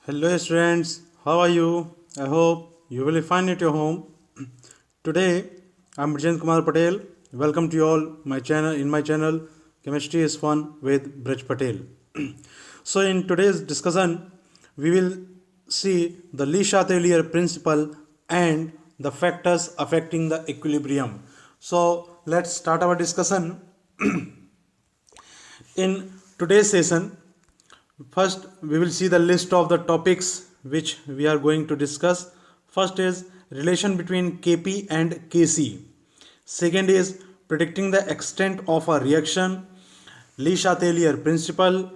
Hello students, how are you? I hope you will be fine at your home. Today I'm Brijen Kumar Patel. Welcome to you all my channel Chemistry is Fun with Braj Patel. So in today's discussion we will see the Le Chatelier principle and the factors affecting the equilibrium. So let's start our discussion. In today's session, first, we will see the list of the topics which we are going to discuss. First is relation between Kp and Kc. Second is predicting the extent of a reaction. Le Chatelier principle.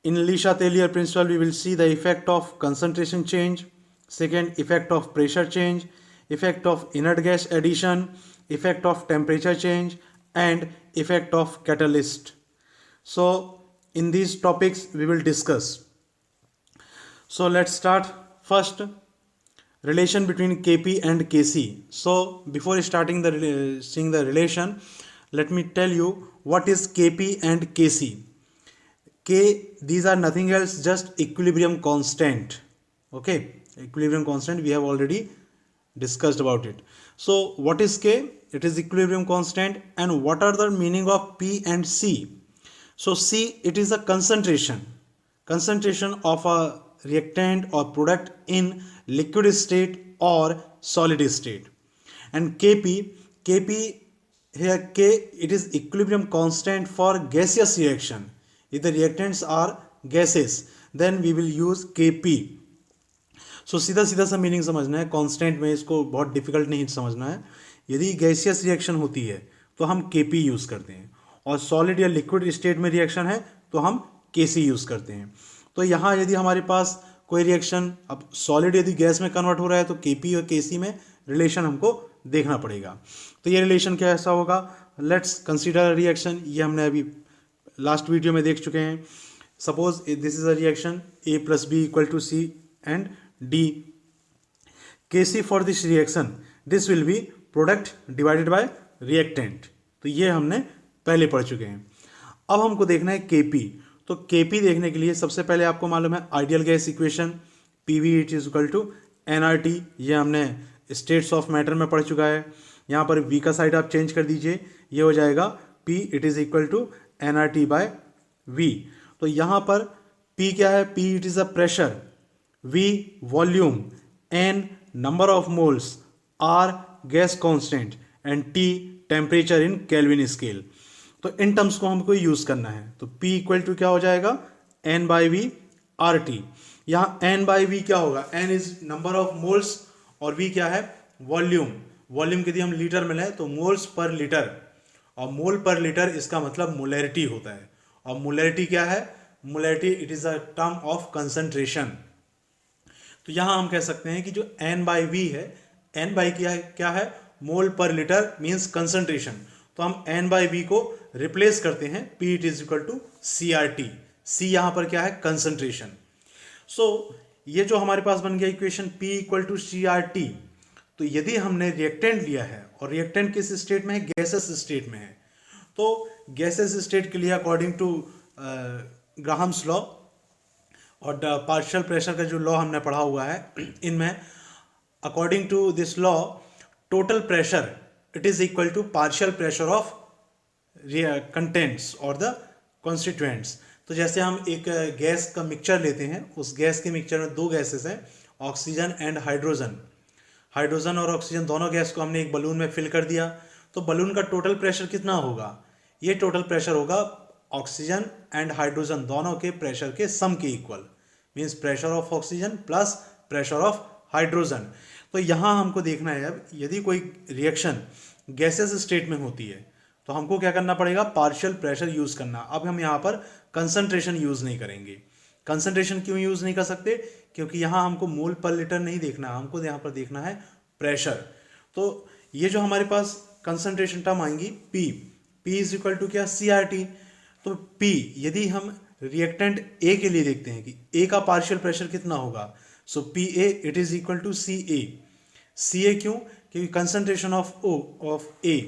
In Le Chatelier principle, we will see the effect of concentration change. Second, effect of pressure change, effect of inert gas addition, effect of temperature change, and effect of catalyst. So in these topics we will discuss. So let's start. First, relation between Kp and Kc. So before starting seeing the relation, let me tell you what is Kp and Kc. These are nothing else, just equilibrium constant. Okay, equilibrium constant, we have already discussed about it. So what is K? It is equilibrium constant. And what are the meaning of P and C? So C, it is a concentration of a reactant or product in liquid state or solid state. And Kp here K, it is equilibrium constant for gaseous reaction. If the reactants are gases, then we will use Kp. सो सीधा सीधा सा meaning समझना है, constant में इसको बहुत difficult नहीं समझना है. यदि गैसियस रिएक्शन होती है तो हम Kp यूज करते हैं, और सॉलिड या लिक्विड स्टेट में रिएक्शन है तो हम Kc यूज करते हैं. तो यहाँ यदि हमारे पास कोई रिएक्शन, अब सॉलिड यदि गैस में कन्वर्ट हो रहा है तो Kp और Kc में रिलेशन हमको देखना पड़ेगा. तो ये रिलेशन क्या ऐसा होगा? Let's consider reaction. ये हमने अभी लास्ट वीडियो में देख चुके हैं. Suppose this is a reaction A + B = C and D. Kc for this reaction, this will be product divided by reactant. तो ये हमने पहले पढ़ चुके हैं. अब हमको देखना है Kp. तो Kp देखने के लिए सबसे पहले आपको मालूम है ideal gas equation PV = nRT. ये हमने स्टेट्स ऑफ मैटर में पढ़ चुका है. यहाँ पर V का साइड आप चेंज कर दीजिए, ये हो जाएगा P = nRT/V. तो यहाँ पर P क्या है? P it is a pressure, V volume, N number of moles, R gas constant and T temperature in Kelvin scale. तो इन टर्म्स को हमको यूज करना है. तो P = क्या हो जाएगा? N/V RT. यहाँ N/V क्या होगा? N is number of moles और V क्या है? वॉल्यूम. वॉल्यूम यदि हम लीटर में लें तो मोल्स पर लीटर, और मोल पर लीटर इसका मतलब मोलैरिटी होता है. और मोलैरिटी क्या है? Molarity it is a term of concentration. तो यहां हम कह सकते हैं कि जो N/V है, N/V क्या है? मोल पर लीटर मींस कंसंट्रेशन. तो हम N/V को रिप्लेस करते हैं P = CRT. C यहां पर क्या है? कंसंट्रेशन. सो ये जो हमारे पास बन गया इक्वेशन P = CRT. तो यदि हमने रिएक्टेंट लिया है और रिएक्टेंट किस स्टेट में है? गैसेस स्टेट में है. तो गैसेस स्टेट के लिए अकॉर्डिंग टू ग्राहम्स लॉ और पार्शियल प्रेशर का जो लॉ हमने पढ़ा हुआ है, इनमें according to this law total pressure it is equal to partial pressure of contents और द कॉन्स्टिट्यूएंट्स. तो जैसे हम एक गैस का मिक्सचर लेते हैं, उस गैस के मिक्सचर में दो गैसेस हैं, ऑक्सीजन एंड हाइड्रोजन. हाइड्रोजन और ऑक्सीजन दोनों गैस को हमने एक बलून में फिल कर दिया. तो बलून का टोटल प्रेशर कितना होगा? ये टोटल प्रेशर होगा ऑक्सीजन एंड हाइड्रोजन दोनों के प्रेशर के सम के equal, means pressure of oxygen plus pressure of hydrogen. तो यहाँ हमको देखना है, अब यदि कोई रिएक्शन गैसेस स्टेट में होती है तो हमको क्या करना पड़ेगा? पार्शियल प्रेशर यूज करना. अब हम यहाँ पर कंसंट्रेशन यूज नहीं करेंगे. कंसंट्रेशन क्यों यूज नहीं कर सकते? क्योंकि यहाँ हमको मोल पर लीटर नहीं देखना, हमको यहाँ पर देखना है प्रेशर. तो ये जो हमारे पास कंसंट्रेशन टर्म आएंगी P = क्या? CRT. तो P यदि हम रिएक्टेंट A के लिए देखते हैं कि A का पार्शियल प्रेशर कितना होगा, so PA it is equal to CA. CA क्यों? क्योंकि कंसंट्रेशन ऑफ A,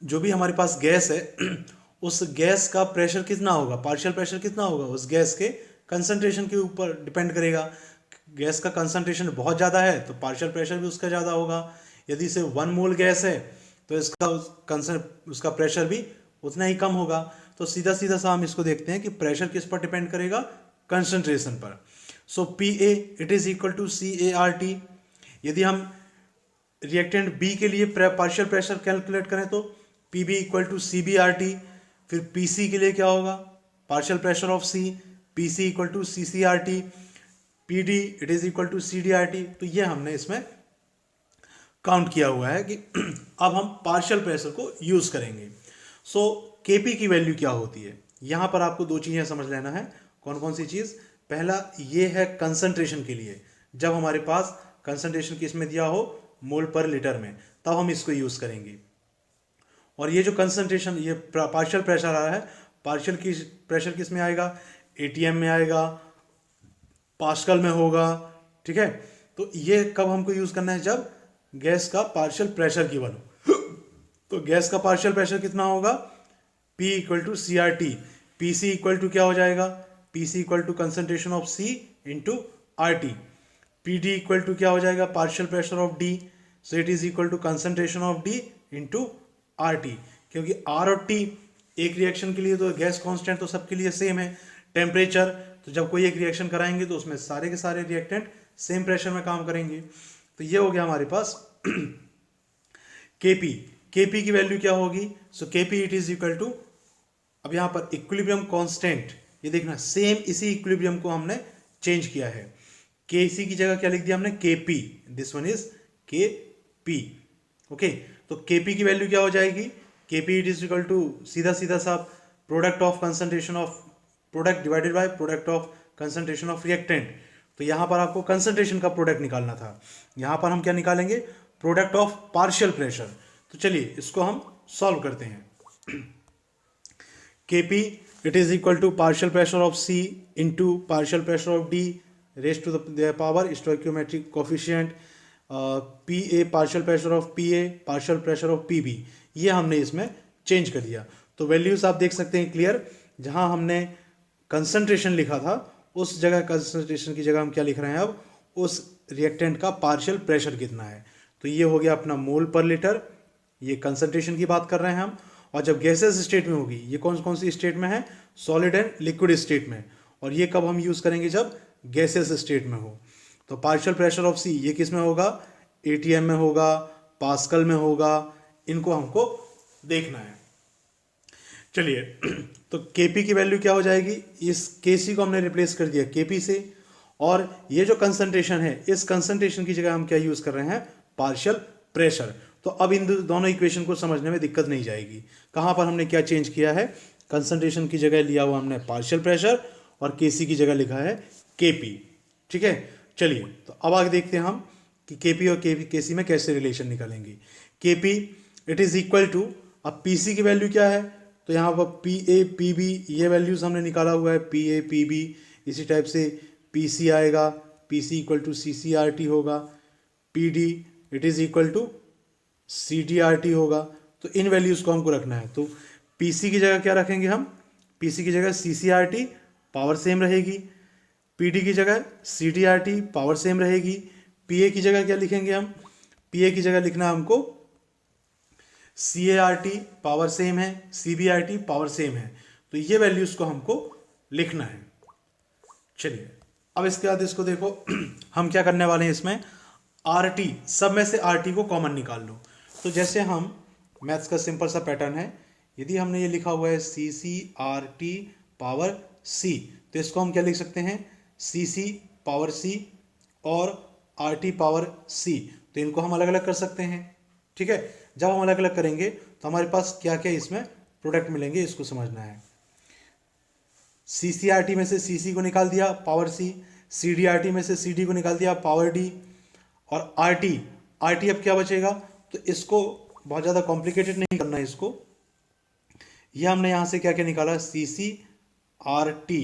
जो भी हमारे पास गैस है उस गैस का प्रेशर कितना होगा? पार्शियल प्रेशर कितना होगा उस गैस के? कंसंट्रेशन के ऊपर डिपेंड करेगा। गैस का कंसंट्रेशन बहुत ज़्यादा है तो पार्शियल प्रेशर भी उसका ज़्यादा होगा। यदि से 1 मोल गैस है तो उसका प्रेशर भी उतना ही कम होगा। तो सीधा सीधा सा हम इसको देखते हैं कि प्रेशर किस पर डिपेंड करेगा, कंसंट्रेशन पर। So P A it is equal to C A R T. यदि हम रिएक्टेंट बी के लिए पार्शियल प्रेशर कैलकुलेट करें तो P B equal to C B R T. फिर पी सी के लिए क्या होगा, partial pressure of C, P C equal to C C R T. P D it is equal to C D R T. तो ये हमने इसमें count किया हुआ है कि अब हम पार्शियल प्रेशर को यूज करेंगे। सो केपी की वैल्यू क्या होती है, यहां पर आपको दो चीजें समझ लेना है। कौन कौन सी चीज, पहला ये है कंसंट्रेशन के लिए, जब हमारे पास कंसंट्रेशन किस में दिया हो, मोल पर लीटर में, तब हम इसको यूज करेंगे। और ये जो कंसंट्रेशन, ये पार्शियल प्रेशर आ रहा है, पार्शियल की प्रेशर किस में आएगा, एटीएम में आएगा, पास्कल में होगा, ठीक है। तो ये कब हमको यूज करना है, जब गैस का पार्शियल प्रेशर गिवन हो। तो गैस का पार्शियल प्रेशर कितना होगा, P equal to C R T. P C equal to क्या हो जाएगा, P C equal to concentration of C into R T. P D equal to क्या हो जाएगा, partial pressure of D, so it is equal to concentration of D into R T. क्योंकि R और T एक reaction के लिए तो gas constant तो सबके लिए सेम है, टेम्परेचर। तो जब कोई एक रिएक्शन कराएंगे तो उसमें सारे के सारे रिएक्टेंट सेम प्रेशर में काम करेंगे। तो ये हो गया हमारे पास केपी। केपी की वैल्यू क्या होगी, so KP it is equal to, अब यहां पर इक्विलिब्रियम कांस्टेंट, ये देखना सेम इसी इक्विलिब्रियम को हमने चेंज किया है। केसी की जगह क्या लिख दिया हमने, KP, this one is KP, okay. तो केपी की वैल्यू क्या हो जाएगी, KP it is equal to, सीधा सीधा सा product of concentration of product divided by product of concentration of reactant. तो यहां पर आपको कंसंट्रेशन का प्रोडक्ट निकालना था, यहां पर हम क्या निकालेंगे, प्रोडक्ट ऑफ पार्शियल प्रेशर। तो चलिए इसको हम सॉल्व करते हैं। KP it is equal to partial pressure of C into partial pressure of D raise to the power stoichiometric coefficient. P A partial pressure of P A, partial pressure of P B, ये हमने इसमें change कर दिया। तो values आप देख सकते हैं क्लियर, जहां हमने कंसंट्रेशन लिखा था उस जगह कंसंट्रेशन की जगह हम क्या लिख रहे हैं, अब उस रिएक्टेंट का पार्शियल प्रेशर कितना है। तो ये हो गया अपना मोल पर लीटर, ये कंसंट्रेशन की बात कर रहे हैं हम। और जब गैसेस स्टेट में होगी, ये कौन कौन सी स्टेट में है, सॉलिड एंड लिक्विड स्टेट में। और ये कब हम यूज करेंगे, जब गैसेस स्टेट में हो। तो पार्शियल प्रेशर ऑफ सी ये किस में होगा, एटीएम में होगा, पास्कल में होगा, इनको हमको देखना है। चलिए तो केपी की वैल्यू क्या हो जाएगी, इस केसी को हमने रिप्लेस कर दिया केपी से, और ये जो कंसंट्रेशन है, इस कंसंट्रेशन की जगह हम क्या यूज कर रहे हैं, पार्शियल प्रेशर। तो अब इन दोनों इक्वेशन को समझने में दिक्कत नहीं जाएगी। कहां पर हमने क्या चेंज किया है, कंसंट्रेशन की जगह लिया हुआ हमने पार्शियल प्रेशर और केसी की जगह लिखा है केपी, ठीक है। चलिए तो अब आगे देखते हैं हम कि केपी और केसी में कैसे रिलेशन निकालेंगे। KP it is equal to, अब पीसी की वैल्यू क्या है, तो यहाँ पर पी ए पी बी ये वैल्यूज हमने निकाला हुआ है, पी ए पी बी। इसी टाइप से पी सी आएगा, P C equal to C C R T होगा, P D it is equal to C D R T होगा। तो इन वैल्यूज को हमको रखना है। तो पी सी की जगह क्या रखेंगे हम, पी सी की जगह C C R T, power same रहेगी। पी डी की जगह C D R T, power same रहेगी। पी ए की जगह क्या लिखेंगे हम, पी ए की जगह लिखना है हमको C A R T, power same है, C B R T, power same है। तो ये वैल्यूज को हमको लिखना है। चलिए अब इसके बाद इसको देखो हम क्या करने वाले हैं, इसमें आर टी, सब में से आर टी को कॉमन निकाल लो। तो जैसे हम मैथ्स का सिंपल सा पैटर्न है, यदि हमने ये लिखा हुआ है सी सी आर टी पावर सी, तो इसको हम क्या लिख सकते हैं, सी सी पावर सी और आर टी पावर सी। तो इनको हम अलग अलग कर सकते हैं, ठीक है। जब हम अलग अलग करेंगे तो हमारे पास क्या क्या इसमें प्रोडक्ट मिलेंगे, इसको समझना है। सी सी आर टी में से सी सी को निकाल दिया, पावर सी। सी डी आर टी में से सी डी को निकाल दिया, पावर डी। और आर टी अब क्या बचेगा, तो इसको बहुत ज़्यादा कॉम्प्लिकेटेड नहीं करना है इसको। यह हमने यहाँ से क्या क्या निकाला, सी सी आर टी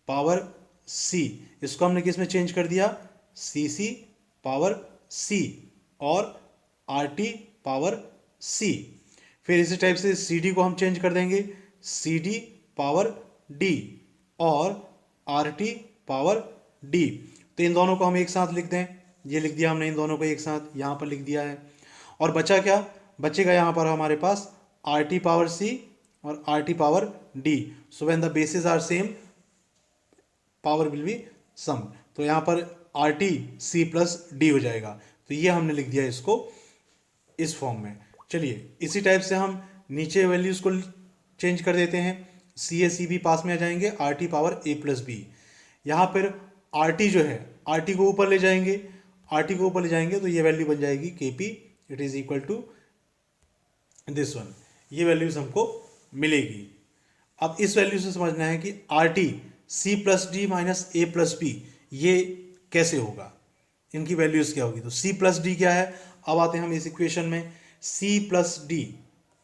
पावर सी, इसको हमने किस में चेंज कर दिया, सी सी पावर सी और आर टी पावर सी। फिर इसी टाइप से सी डी को हम चेंज कर देंगे, सी डी पावर डी और आर टी पावर डी। तो इन दोनों को हम एक साथ लिख दें, ये लिख दिया हमने इन दोनों को एक साथ, यहाँ पर लिख दिया है। और बचा क्या, बचेगा यहाँ पर हमारे पास आर टी पावर सी और R T power D. So when the basis are same power will be sum. तो यहाँ पर R T C plus D हो जाएगा। तो ये हमने लिख दिया इसको इस फॉर्म में। चलिए इसी टाइप से हम नीचे वैल्यूज को चेंज कर देते हैं, सी ए सी भी पास में आ जाएंगे, are T power A plus B. यहाँ पर आर टी जो है, आर टी को ऊपर ले जाएंगे, आर टी को ऊपर ले जाएंगे तो ये वैल्यू बन जाएगी K P, it is equal to this one. ये वैल्यूज हमको मिलेगी। अब इस वैल्यू से समझना है कि R T C plus D minus A plus B ये कैसे होगा, इनकी वैल्यूज क्या होगी। तो सी प्लस डी क्या है, अब आते हैं हम इस इक्वेशन में। सी प्लस डी,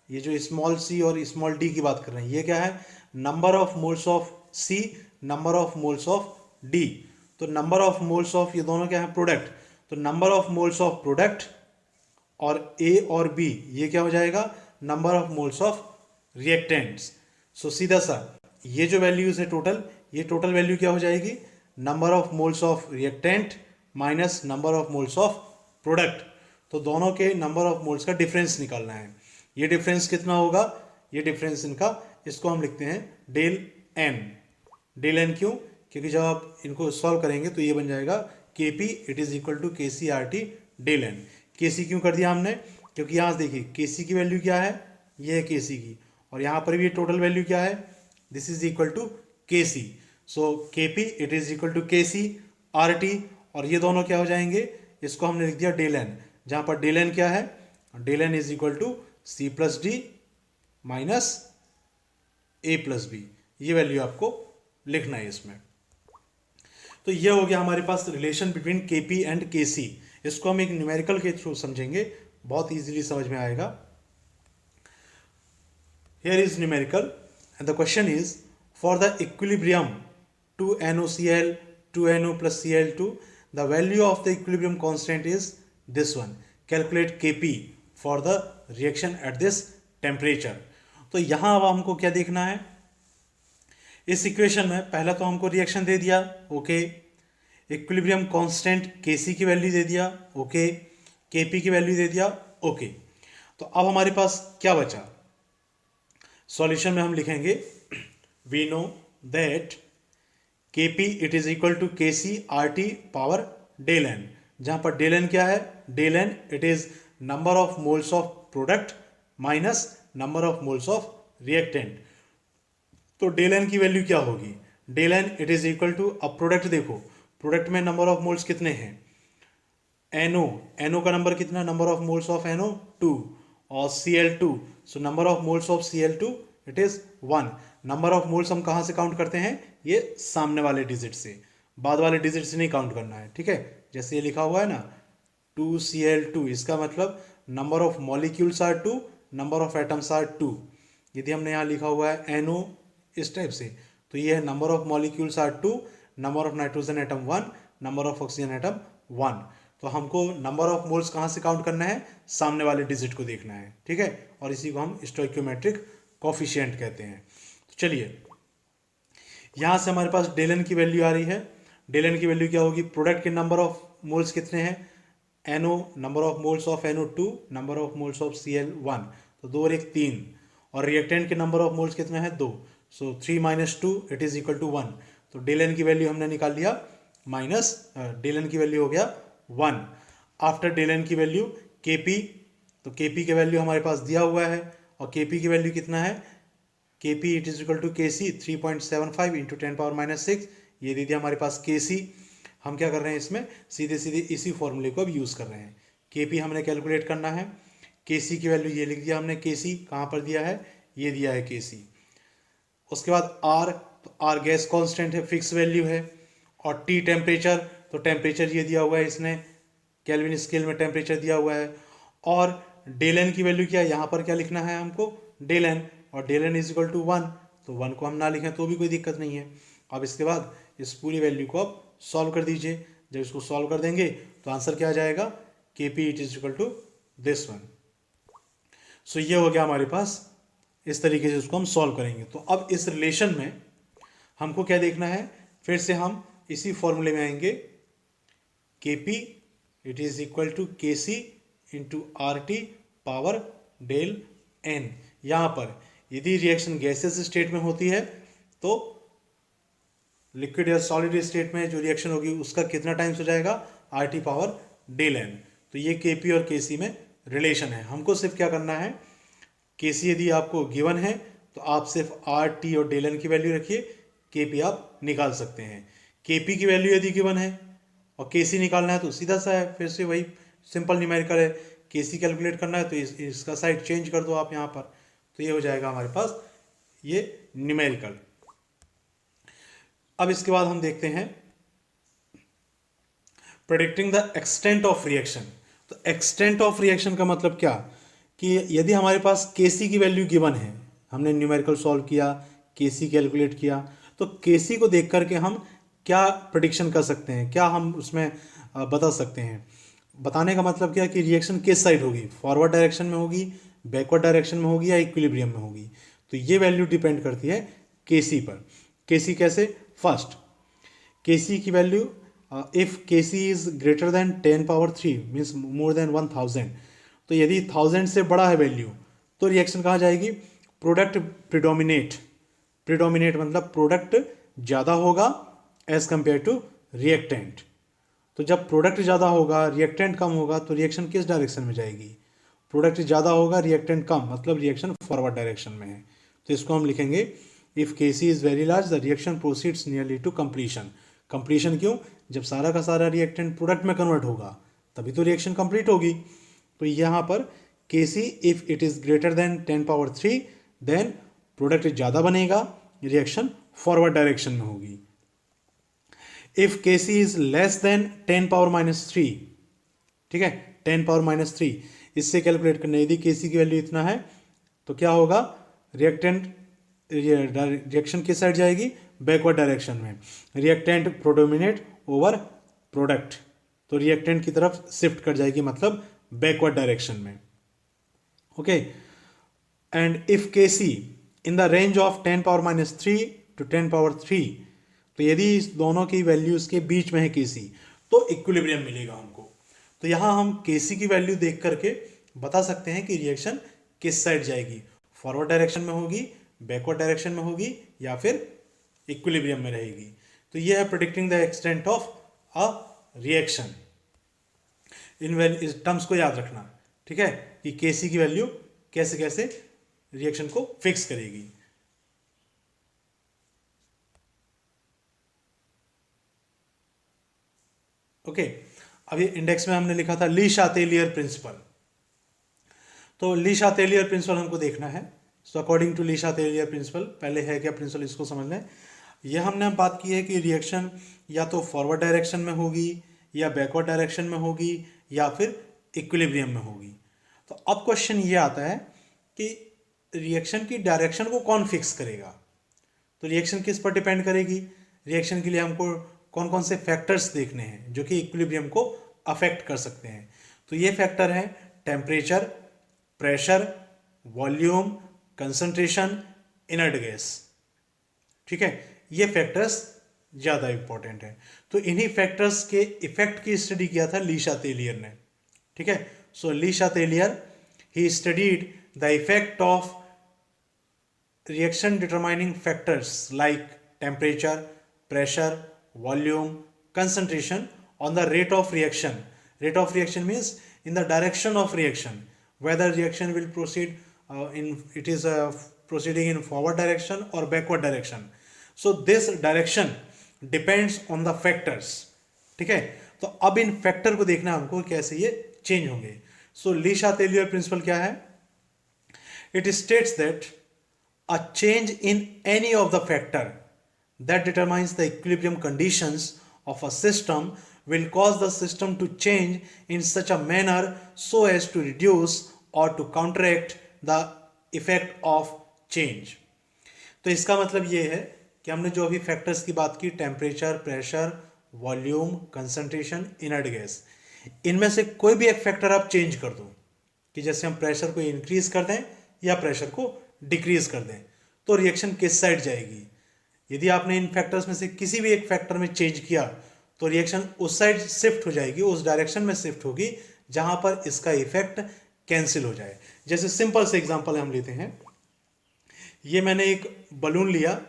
ये जो स्मॉल सी और स्मॉल डी की बात कर रहे हैं, ये क्या है, number of moles of C, number of moles of D. तो नंबर ऑफ मोल्स ऑफ, ये दोनों क्या है, प्रोडक्ट। तो number of moles of product और ए और बी ये क्या हो जाएगा, number of moles of reactants. So सीधा सा ये जो वैल्यूज है टोटल, ये टोटल वैल्यू क्या हो जाएगी, number of moles of reactant minus number of moles of product. तो दोनों के नंबर ऑफ मोल्स का डिफरेंस निकालना है। ये डिफरेंस कितना होगा, ये डिफरेंस इनका, इसको हम लिखते हैं डेल एन। डेल एन क्यों, क्योंकि जब आप इनको सॉल्व करेंगे तो ये बन जाएगा K P it is equal to K C R T del N. K C क्यों कर दिया हमने, क्योंकि यहाँ देखिए के सी की वैल्यू क्या है, ये है के सी की, और यहाँ पर भी टोटल वैल्यू क्या है, this is equal to K C. So K P it is equal to K C R T, और ये दोनों क्या हो जाएंगे, इसको हमने लिख दिया डेल एन, जहाँ पर डेल एन क्या है, del N is equal to C plus D minus A plus B. ये वैल्यू आपको लिखना है इसमें। तो ये हो गया हमारे पास relation between K P and K C. इसको हम एक न्यूमेरिकल के थ्रू समझेंगे, बहुत इजीली समझ में आएगा। Here is numerical and the question is for the equilibrium 2NOCl 2NO plus Cl2 the value of the equilibrium constant is this one. Calculate Kp for the reaction at this temperature. तो यहाँ अब हमको क्या देखना है, इस equation में पहला तो हमको रिएक्शन दे दिया, ओके, इक्विलिब्रियम कांस्टेंट Kc की वैल्यू दे दिया, ओके, Kp की वैल्यू दे दिया, ओके। तो अब हमारे पास क्या बचा, सॉल्यूशन में हम लिखेंगे we know that Kp it is equal to K C R T power del N, जहां पर डेल एन क्या है, del N it is number of moles of product minus number of moles of reactant. तो del N की value क्या होगी, del N it is equal to, अब product देखो, प्रोडक्ट में नंबर ऑफ मोल्स कितने हैं, NO, NO का नंबर कितना, number of moles of NO 2 और Cl2, so number of moles of Cl2 it is 1। Number of moles हम कहाँ से काउंट करते हैं, ये सामने वाले डिजिट से, बाद वाले डिजिट से नहीं काउंट करना है, ठीक है। जैसे ये लिखा हुआ है ना 2Cl2, इसका मतलब number of molecules are 2, number of atoms are 2। यदि हमने यहाँ लिखा हुआ है NO इस टाइप से, तो ये है number of molecules are 2, number of nitrogen atom 1, number of oxygen atom 1। तो हमको नंबर ऑफ मोल्स कहाँ से काउंट करना है, सामने वाले डिजिट को देखना है, ठीक है, और इसी को हम स्टोइकियोमेट्रिक कोफिशिएंट कहते हैं। तो चलिए यहाँ से हमारे पास डेल एन की वैल्यू आ रही है, डेल एन की वैल्यू क्या होगी, प्रोडक्ट के नंबर ऑफ मोल्स कितने हैं, NO, number of moles of NO2, number of moles of Cl1, तो 2 और 1 3, और रिएक्टेंट के नंबर ऑफ मोल्स कितने हैं 2, so 3 minus 2 it is equal to 1। तो डेल एन की वैल्यू हमने निकाल लिया माइनस, डेल एन की वैल्यू हो गया 1। आफ्टर डेल एन की वैल्यू Kp, तो Kp की वैल्यू हमारे पास दिया हुआ है, और Kp की वैल्यू कितना है, Kp it is equal to Kc 3.75 into 10 power minus 6, ये दे दिया हमारे पास Kc। हम क्या कर रहे हैं इसमें, सीधे सीधे इसी फॉर्मूले को अब यूज़ कर रहे हैं। Kp हमने कैलकुलेट करना है, Kc की वैल्यू ये लिख दिया हमने, Kc कहाँ पर दिया है, ये दिया है Kc। उसके बाद R, तो R गैस कांस्टेंट है, फिक्स वैल्यू है, और T टेम्परेचर, तो टेम्परेचर ये दिया हुआ है, इसने केल्विन स्केल में टेम्परेचर दिया हुआ है। और डेल एन की वैल्यू क्या है, यहाँ पर क्या लिखना है हमको, डेल एन, और del N is equal to 1, तो 1 को हम ना लिखें तो भी कोई दिक्कत नहीं है। अब इसके बाद इस पूरी वैल्यू को आप सॉल्व कर दीजिए, जब इसको सॉल्व कर देंगे तो आंसर क्या आ जाएगा, Kp it is equal to this one. So ये हो गया हमारे पास, इस तरीके से इसको हम सॉल्व करेंगे। तो अब इस रिलेशन में हमको क्या देखना है, फिर से हम इसी फॉर्मूले में आएंगे, Kp it is equal to Kc into RT power del n। यहाँ पर यदि रिएक्शन गैसेस स्टेट में होती है तो लिक्विड या सॉलिड स्टेट में जो रिएक्शन होगी उसका कितना टाइम्स हो जाएगा, RT पावर डेल n। तो ये Kp और Kc में रिलेशन है। हमको सिर्फ क्या करना है, Kc यदि आपको गिवन है तो आप सिर्फ RT और डेल n की वैल्यू रखिए, Kp आप निकाल सकते हैं। Kp की वैल्यू यदि गिवन है और Kc निकालना है तो सीधा सा है, फिर से वही सिंपल न्यूमेरिकल है। Kc कैलकुलेट करना है तो इसका साइड चेंज कर दो आप यहाँ पर, तो ये हो जाएगा हमारे पास ये न्यूमेरिकल। अब इसके बाद हम देखते हैं predicting the extent of reaction. तो एक्सटेंट ऑफ रिएक्शन का मतलब क्या, कि यदि हमारे पास Kc की वैल्यू गिवन है, हमने न्यूमेरिकल सॉल्व किया, Kc कैलकुलेट किया, तो Kc को देख करके हम क्या प्रेडिक्शन कर सकते हैं, क्या हम उसमें बता सकते हैं। बताने का मतलब क्या कि रिएक्शन किस साइड होगी, फॉरवर्ड डायरेक्शन में होगी, बैकवर्ड डायरेक्शन में होगी या इक्विलिब्रियम में होगी। तो ये वैल्यू डिपेंड करती है Kc पर। Kc कैसे, फर्स्ट Kc की value if Kc is greater than 10 power 3 means more than 1000, तो यदि 1000 से बड़ा है वैल्यू तो रिएक्शन कहाँ जाएगी, प्रोडक्ट प्रिडोमिनेट। प्रिडोमिनेट मतलब प्रोडक्ट ज़्यादा होगा एज कंपेयर टू रिएक्टेंट। तो जब प्रोडक्ट ज़्यादा होगा रिएक्टेंट कम होगा तो रिएक्शन किस डायरेक्शन में जाएगी, प्रोडक्ट ज़्यादा होगा रिएक्टेंट कम, मतलब रिएक्शन फॉरवर्ड डायरेक्शन में है। तो इसको हम लिखेंगे if Kc is very large the reaction proceeds nearly to completion. Completion क्यों, जब सारा का सारा रिएक्टेंट प्रोडक्ट में कन्वर्ट होगा तभी तो रिएक्शन कंप्लीट होगी। तो यहाँ पर Kc if it is greater than 10 power 3 then product ज़्यादा बनेगा, रिएक्शन फॉरवर्ड डायरेक्शन में होगी। If Kc is less than 10 power minus 3, ठीक है, 10 पावर माइनस 3, इससे कैलकुलेट करना, यदि Kc की वैल्यू इतना है तो क्या होगा, रिएक्शन किस साइड जाएगी, बैकवर्ड डायरेक्शन में। रिएक्टेंट प्रोडोमिनेट ओवर प्रोडक्ट, तो रिएक्टेंट की तरफ शिफ्ट कर जाएगी, मतलब बैकवर्ड डायरेक्शन में। Okay, and if Kc in the range of 10 power minus 3 to 10 power 3, तो यदि इस दोनों की वैल्यूज के बीच में है Kc तो इक्विलिब्रियम मिलेगा हमको। तो यहाँ हम Kc की वैल्यू देख करके बता सकते हैं कि रिएक्शन किस साइड जाएगी, फॉरवर्ड डायरेक्शन में होगी, बैकवर्ड डायरेक्शन में होगी या फिर इक्विलिब्रियम में रहेगी। तो ये है predicting the extent of a reaction. इस टर्म्स को याद रखना, ठीक है, कि Kc की वैल्यू कैसे कैसे रिएक्शन को फिक्स करेगी। ओके, अभी इंडेक्स में हमने लिखा था ली शातेलियर प्रिंसिपल। तो ली शातेलियर प्रिंसिपल हमको देखना है। So according to Le Chatelier principle, पहले है क्या प्रिंसिपल इसको समझ लें। यह हमने बात की है कि रिएक्शन या तो फॉरवर्ड डायरेक्शन में होगी या बैकवर्ड डायरेक्शन में होगी या फिर इक्विलिब्रियम में होगी। तो अब क्वेश्चन ये आता है कि रिएक्शन की डायरेक्शन को कौन फिक्स करेगा। तो रिएक्शन किस पर डिपेंड करेगी, रिएक्शन के लिए हमको कौन कौन से फैक्टर्स देखने हैं जो कि इक्विलिब्रियम को अफेक्ट कर सकते हैं। तो ये फैक्टर है temperature, pressure, volume, concentration, inert gas, ठीक है, ये फैक्टर्स ज़्यादा इंपॉर्टेंट है। तो इन्हीं फैक्टर्स के इफेक्ट की स्टडी किया था ली शातेलियर ने, ठीक है। So Le Chatelier he studied the effect of reaction determining factors like temperature, pressure, volume, concentration on the rate of reaction. Rate of reaction means in the direction of reaction, whether reaction will proceed proceeding in forward direction or backward direction. So this direction depends on the factors, ठीक है। तो अब इन factor को देखना है हमको कैसे ये चेंज होंगे। सो ली शातेलियर प्रिंसिपल क्या है, it states that a change in any of the factor that determines the equilibrium conditions of a system will cause the system to change in such a manner so as to reduce or to counteract the effect of change. तो इसका मतलब ये है कि हमने जो अभी factors की बात की, temperature, pressure, volume, concentration, inert gas, इनमें से कोई भी एक फैक्टर आप चेंज कर दो, कि जैसे हम प्रेशर को इंक्रीज कर दें या प्रेशर को डिक्रीज कर दें, तो रिएक्शन किस साइड जाएगी, यदि आपने इन फैक्टर्स में से किसी भी एक फैक्टर में चेंज किया तो रिएक्शन उस साइड शिफ्ट हो जाएगी, उस डायरेक्शन में शिफ्ट होगी जहां पर इसका इफेक्ट कैंसिल हो जाए। जैसे सिंपल से एग्जांपल हम लेते हैं, ये मैंने एक बलून लिया,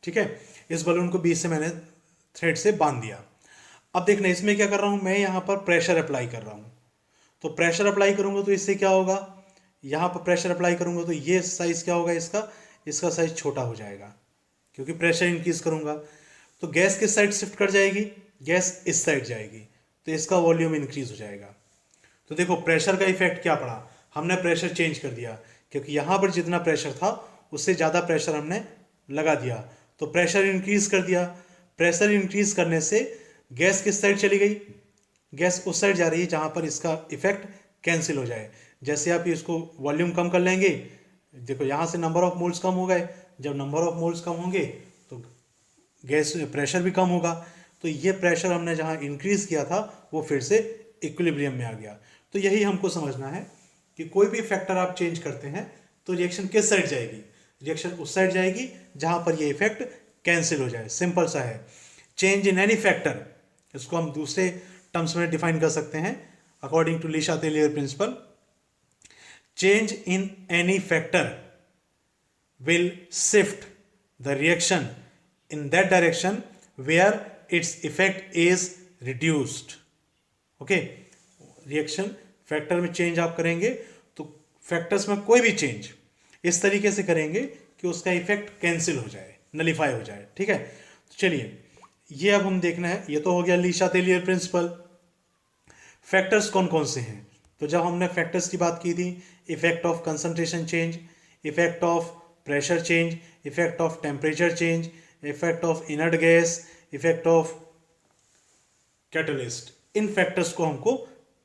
ठीक है, इस बलून को बीच से मैंने थ्रेड से बांध दिया। अब देखना इसमें क्या कर रहा हूं, मैं यहां पर प्रेशर अप्लाई कर रहा हूं। तो प्रेशर अप्लाई करूंगा तो इससे क्या होगा, यहां पर प्रेशर अप्लाई करूंगा तो ये साइज क्या होगा, इसका साइज छोटा हो जाएगा क्योंकि प्रेशर इंक्रीज करूंगा। तो गैस किस साइड शिफ्ट कर जाएगी, गैस इस साइड जाएगी, तो इसका वॉल्यूम इंक्रीज हो जाएगा। तो देखो प्रेशर का इफेक्ट क्या पड़ा, हमने प्रेशर चेंज कर दिया क्योंकि यहां पर जितना प्रेशर था उससे ज़्यादा प्रेशर हमने लगा दिया, तो प्रेशर इंक्रीज कर दिया। प्रेशर इंक्रीज करने से गैस किस साइड चली गई, गैस उस साइड जा रही है जहां पर इसका इफेक्ट कैंसिल हो जाए। जैसे आप इसको वॉल्यूम कम कर लेंगे, देखो यहां से नंबर ऑफ मोल्स कम हो गए, जब नंबर ऑफ मोल्स कम होंगे तो गैस प्रेशर भी कम होगा। तो ये प्रेशर हमने जहां इंक्रीज किया था वो फिर से इक्विलिब्रियम में आ गया। तो यही हमको समझना है कि कोई भी फैक्टर आप चेंज करते हैं तो रिएक्शन किस साइड जाएगी, रिएक्शन उस साइड जाएगी जहां पर ये इफेक्ट कैंसिल हो जाए। सिंपल सा है। चेंज इन एनी फैक्टर, इसको हम दूसरे टर्म्स में डिफाइन कर सकते हैं according to Le Chatelier principle. Change in any factor will shift the reaction in that direction where its effect is reduced. okay, reaction factor में चेंज आप करेंगे तो फैक्टर्स में कोई भी चेंज इस तरीके से करेंगे कि उसका इफेक्ट कैंसिल हो जाए, नलीफाई हो जाए। ठीक है, तो चलिए ये अब हम देखना है, ये तो हो गया ली शातेलियर प्रिंसिपल। फैक्टर्स कौन कौन से हैं, तो जब हमने फैक्टर्स की बात की थी, effect of concentration change, effect of pressure change, effect of temperature change, effect of inert gas, effect of catalyst, in factors को हमको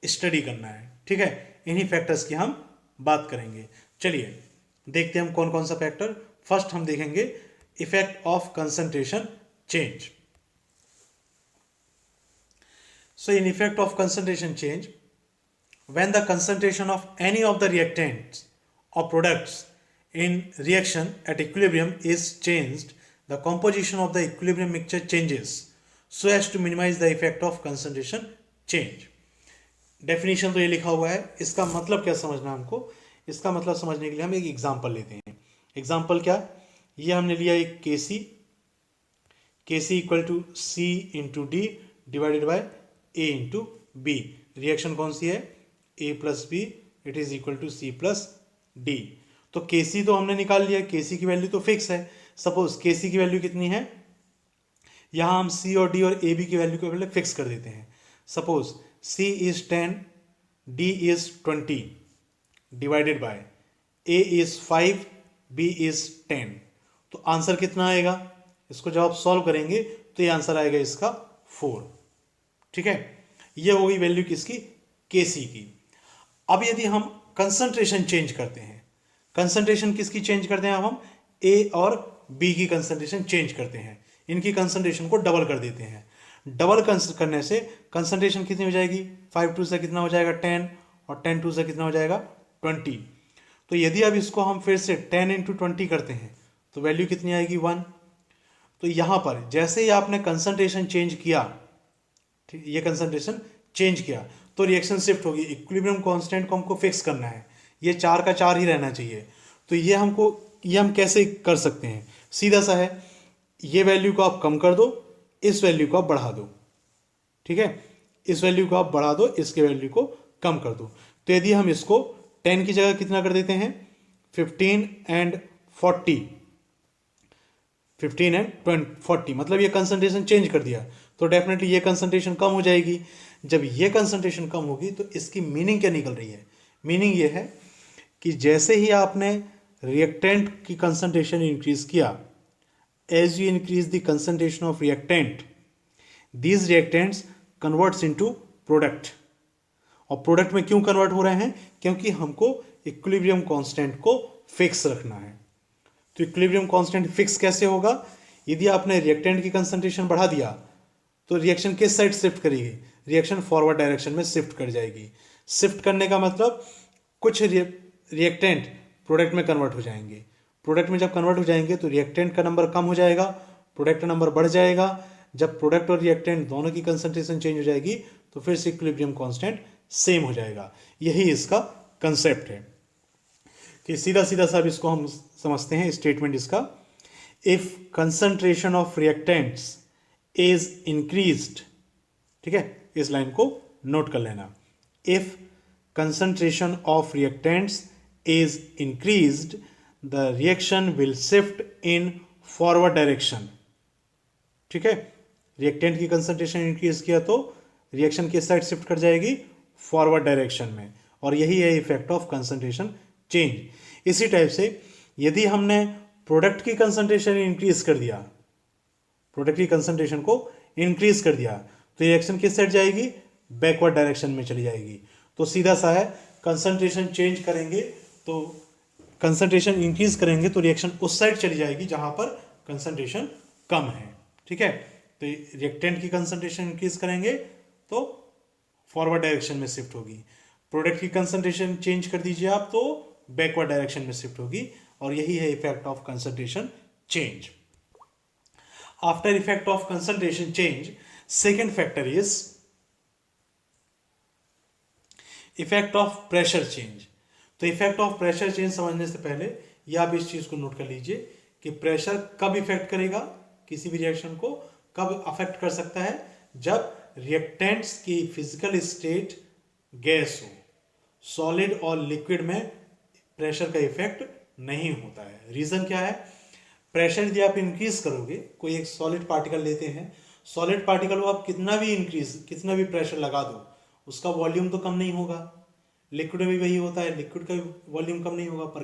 स्टडी करना है। ठीक है, इन्हीं फैक्टर्स की हम बात करेंगे। चलिए देखते हैं हम कौन कौन सा फैक्टर। फर्स्ट हम देखेंगे effect of concentration change. So in effect of concentration change, when the concentration of any of the reactants or products in reaction at equilibrium is changed, the composition of the equilibrium mixture changes so as to minimize the effect of concentration change. Definition तो ये लिखा हुआ है, इसका मतलब क्या समझना हमको, इसका मतलब समझने के लिए हम एक एग्जांपल लेते हैं। एग्जांपल क्या, ये हमने लिया एक K C equal to C into D divided by A into B. Reaction कौन सी है, A plus B, it is equal to C plus D. तो के सी तो हमने निकाल लिया, के सी की वैल्यू तो फिक्स है। सपोज के सी की वैल्यू कितनी है, यहां हम सी और डी और ए बी की वैल्यू को पहले फिक्स कर देते हैं। Suppose C is 10, D is 20 divided by A is 5, B is 10। तो आंसर कितना आएगा, इसको जब आप सॉल्व करेंगे तो ये आंसर आएगा इसका 4। ठीक है, ये होगी वैल्यू किसकी, के सी की। अब यदि हम कंसंट्रेशन चेंज करते हैं, कंसंट्रेशन किसकी चेंज करते हैं, अब हम ए और बी की कंसंट्रेशन चेंज करते हैं, इनकी कंसंट्रेशन को डबल कर देते हैं। डबल करने से कंसंट्रेशन कितनी हो जाएगी, 5 2 से कितना हो जाएगा 10, और 10 2 से कितना हो जाएगा 20। तो यदि अब इसको हम फिर से 10 इंटू 20 करते हैं तो वैल्यू कितनी आएगी 1। तो यहां पर जैसे ही आपने कंसंट्रेशन चेंज किया, ठीक, ये कंसंट्रेशन चेंज किया तो रिएक्शन शिफ्ट होगी। इक्विलिब्रियम कांस्टेंट को हमको फिक्स करना है, ये 4 का 4 ही रहना चाहिए। तो ये हम कैसे कर सकते हैं, सीधा सा है, ये वैल्यू को आप कम कर दो, इस वैल्यू को आप बढ़ा दो। ठीक है, इस वैल्यू को आप बढ़ा दो, इसके वैल्यू को कम कर दो। तो यदि हम इसको 10 की जगह कितना कर देते हैं, 15 एंड 40, 15 एंड 40, मतलब ये कंसंट्रेशन चेंज कर दिया, तो डेफिनेटली ये कंसंट्रेशन कम हो जाएगी। जब ये कंसंट्रेशन कम होगी तो इसकी मीनिंग क्या निकल रही है, मीनिंग ये है कि जैसे ही आपने रिएक्टेंट की कंसंट्रेशन इंक्रीज किया, as you increase the concentration of reactant, these reactants converts into product. और प्रोडक्ट में क्यों कन्वर्ट हो रहे हैं, क्योंकि हमको इक्विलिब्रियम कांस्टेंट को फिक्स रखना है। तो इक्विलिब्रियम कांस्टेंट फिक्स कैसे होगा, यदि आपने रिएक्टेंट की कंसंट्रेशन बढ़ा दिया तो रिएक्शन किस साइड शिफ्ट करेगी, रिएक्शन फॉरवर्ड डायरेक्शन में शिफ्ट कर जाएगी। शिफ्ट करने का मतलब कुछ रिएक्टेंट प्रोडक्ट में कन्वर्ट हो जाएंगे, प्रोडक्ट में जब कन्वर्ट हो जाएंगे तो रिएक्टेंट का नंबर कम हो जाएगा, प्रोडक्ट नंबर बढ़ जाएगा। जब प्रोडक्ट और रिएक्टेंट दोनों की कंसंट्रेशन चेंज हो जाएगी तो फिर से इक्विलिब्रियम कांस्टेंट सेम हो जाएगा। यही इसका कंसेप्ट है कि सीधा सीधा सा इसको हम समझते हैं स्टेटमेंट इसका। If concentration of reactants is increased, ठीक है, इस लाइन को नोट कर लेना। If concentration of reactants is increased, the reaction will shift in forward direction, ठीक है। रिएक्टेंट की कंसंट्रेशन इंक्रीज किया तो रिएक्शन किस साइड शिफ्ट कर जाएगी, फॉरवर्ड डायरेक्शन में, और यही है इफेक्ट ऑफ कंसंट्रेशन चेंज। इसी टाइप से यदि हमने प्रोडक्ट की कंसंट्रेशन इंक्रीज कर दिया, प्रोडक्ट की कंसंट्रेशन को इंक्रीज कर दिया, तो रिएक्शन किस साइड जाएगी, बैकवर्ड डायरेक्शन में चली जाएगी। तो सीधा सा है, कंसंट्रेशन चेंज करेंगे तो कंसंट्रेशन इंक्रीज करेंगे तो रिएक्शन उस साइड चली जाएगी जहां पर कंसंट्रेशन कम है, ठीक है। तो रिएक्टेंट की कंसंट्रेशन इंक्रीज करेंगे तो फॉरवर्ड डायरेक्शन में शिफ्ट होगी, प्रोडक्ट की कंसंट्रेशन चेंज कर दीजिए आप तो बैकवर्ड डायरेक्शन में शिफ्ट होगी, और यही है effect of concentration change. After effect of concentration change, second factor is effect of pressure change. तो इफेक्ट ऑफ प्रेशर चेंज समझने से पहले ये आप इस चीज को नोट कर लीजिए कि प्रेशर कब इफेक्ट करेगा, किसी भी रिएक्शन को कब अफेक्ट कर सकता है, जब रिएक्टेंट्स की फिजिकल स्टेट गैस हो। सॉलिड और लिक्विड में प्रेशर का इफेक्ट नहीं होता है। रीजन क्या है, प्रेशर यदि आप इंक्रीज करोगे, कोई एक सॉलिड पार्टिकल लेते हैं, सॉलिड पार्टिकल को आप कितना भी प्रेशर लगा दो, उसका वॉल्यूम तो कम नहीं होगा। लिक्विड में भी वही होता है, लिक्विड का वॉल्यूम कम नहीं होगा, पर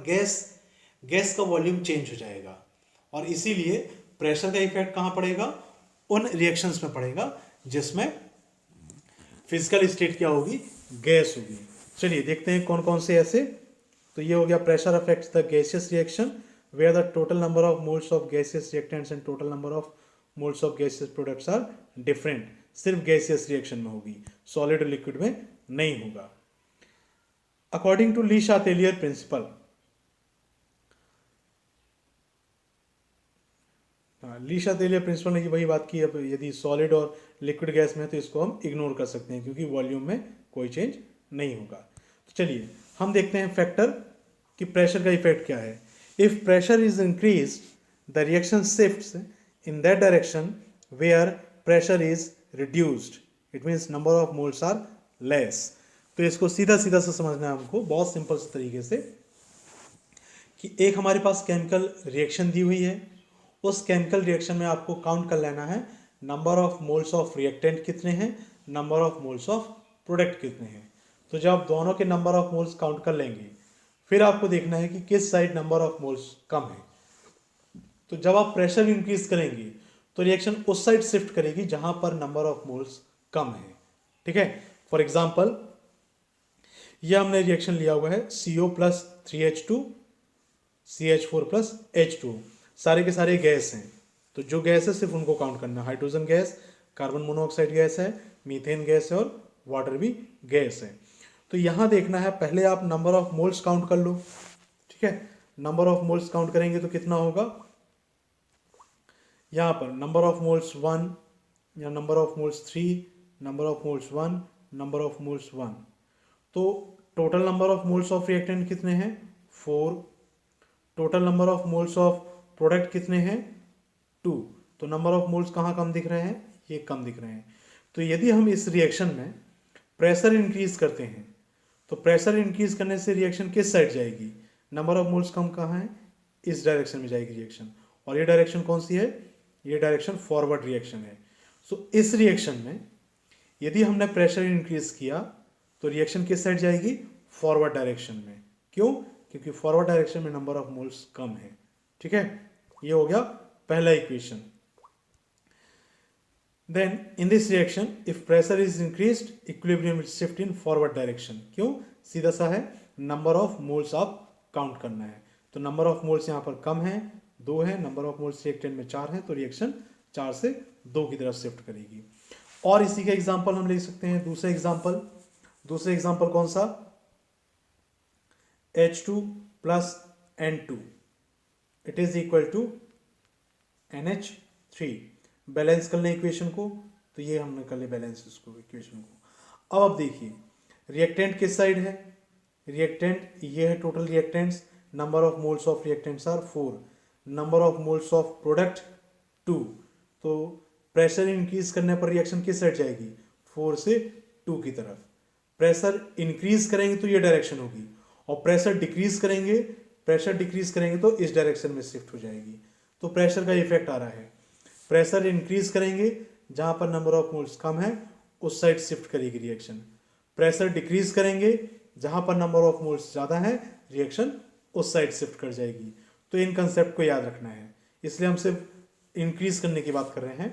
गैस का वॉल्यूम चेंज हो जाएगा, और इसीलिए प्रेशर का इफेक्ट कहाँ पड़ेगा, उन रिएक्शंस में पड़ेगा जिसमें फिजिकल स्टेट क्या होगी, गैस होगी। चलिए देखते हैं कौन कौन से ऐसे। तो ये हो गया pressure affects the gaseous reaction where the total number of moles of gaseous reactants and total number of moles of gaseous products are different. सिर्फ गैसियस रिएक्शन में होगी, सॉलिड और लिक्विड में नहीं होगा। According to Le Chatelier principle, Le Chatelier principle ने वही बात की, अब यदि सॉलिड और लिक्विड गैस में है तो इसको हम इग्नोर कर सकते हैं क्योंकि वॉल्यूम में कोई चेंज नहीं होगा। तो चलिए हम देखते हैं फैक्टर कि प्रेशर का इफेक्ट क्या है। If pressure is increase the reaction shifts in that direction where pressure is reduced, it means number of moles are less. तो इसको सीधा सीधा से समझना है हमको, बहुत सिंपल से तरीके से, कि एक हमारे पास केमिकल रिएक्शन दी हुई है, उस केमिकल रिएक्शन में आपको काउंट कर लेना है number of moles of reactant कितने हैं, number of moles of product कितने हैं। तो जब आप दोनों के नंबर ऑफ मोल्स काउंट कर लेंगे, फिर आपको देखना है कि किस साइड नंबर ऑफ मोल्स कम है। तो जब आप प्रेशर इंक्रीज करेंगे तो रिएक्शन उस साइड शिफ्ट करेगी जहां पर नंबर ऑफ मोल्स कम है, ठीक है। फॉर एग्जाम्पल यह हमने रिएक्शन लिया हुआ है CO plus 3H2 CH4 plus H2, सारे के सारे गैस हैं। तो जो गैस है सिर्फ उनको काउंट करना, hydrogen gas, carbon monoxide gas है, मीथेन गैस है और वाटर भी गैस है। तो यहां देखना है, पहले आप नंबर ऑफ मोल्स काउंट कर लो, ठीक है। नंबर ऑफ मोल्स काउंट करेंगे तो कितना होगा, यहां पर नंबर ऑफ मोल्स 1 या number of moles 3, number of moles 1, number of moles 1। तो total number of moles of reactant कितने हैं, 4। Total number of moles of product कितने हैं, 2। तो नंबर ऑफ मोल्स कहाँ कम दिख रहे हैं, ये कम दिख रहे हैं। तो यदि हम इस रिएक्शन में प्रेशर इंक्रीज करते हैं तो प्रेशर इंक्रीज करने से रिएक्शन किस साइड जाएगी, नंबर ऑफ मोल्स कम कहाँ है, इस डायरेक्शन में जाएगी रिएक्शन। और ये डायरेक्शन कौन सी है, ये डायरेक्शन फॉरवर्ड रिएक्शन है। सो इस रिएक्शन में यदि हमने प्रेशर इंक्रीज किया तो रिएक्शन किस साइड जाएगी, फॉरवर्ड डायरेक्शन में। क्यों, क्योंकि फॉरवर्ड डायरेक्शन में नंबर ऑफ मोल्स कम है, ठीक है। ये हो गया पहला equation. Then in this reaction if pressure is increased equilibrium will shift in forward direction। क्यों, सीधा सा है, नंबर ऑफ मोल्स आप काउंट करना है। तो नंबर ऑफ मोल्स यहाँ पर कम है, 2 है, नंबर ऑफ मोल्स रिएक्टेंट में 4 है, तो रिएक्शन 4 से 2 की तरफ शिफ्ट करेगी। और इसी का एग्जांपल हम ले सकते हैं, दूसरे एग्जांपल कौन सा, H2 plus N2 it is equal to NH3। 3। Balance कर लें इक्वेशन को, तो ये हमने कर लिया बैलेंस इसको इक्वेशन को। अब आप देखिए रिएक्टेंट किस साइड है, रिएक्टेंट ये है total reactants, number of moles of reactants are 4, number of moles of product 2। तो प्रेशर इंक्रीज करने पर रिएक्शन किस साइड जाएगी, 4 से 2 की तरफ। प्रेशर इंक्रीज करेंगे तो ये डायरेक्शन होगी, और प्रेशर डिक्रीज करेंगे तो इस डायरेक्शन में शिफ्ट हो जाएगी। तो प्रेशर का इफेक्ट आ रहा है, प्रेशर इंक्रीज करेंगे जहां पर नंबर ऑफ मोल्स कम है उस साइड शिफ्ट करेगी रिएक्शन, प्रेशर डिक्रीज करेंगे जहां पर नंबर ऑफ मोल्स ज़्यादा है रिएक्शन उस साइड शिफ्ट कर जाएगी। तो इन कंसेप्ट को याद रखना है, इसलिए हम सिर्फ इंक्रीज करने की बात कर रहे हैं।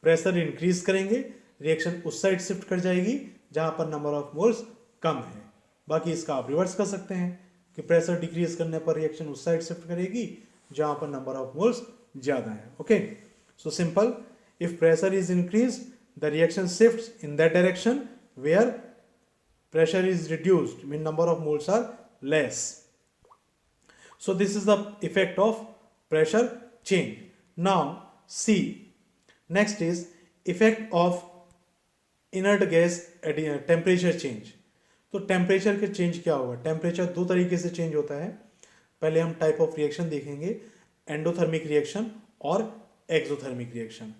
प्रेशर इंक्रीज करेंगे रिएक्शन उस साइड शिफ्ट कर जाएगी जहां पर नंबर ऑफ मोल्स कम है। बाकी इसका आप रिवर्स कर सकते हैं कि प्रेशर डिक्रीज करने पर रिएक्शन उस साइड शिफ्ट करेगी जहां पर नंबर ऑफ मोल्स ज़्यादा है। Okay, so simple, if pressure is increase the reaction shifts in that direction where pressure is reduced, mean number of moles are less. So this is the effect of pressure change. Now see, next is effect of inert gas at temperature change. तो temperature के change क्या होगा, temperature दो तरीके से change होता है। पहले हम टाइप ऑफ रिएक्शन देखेंगे, एंडोथर्मिक रिएक्शन और exothermic reaction.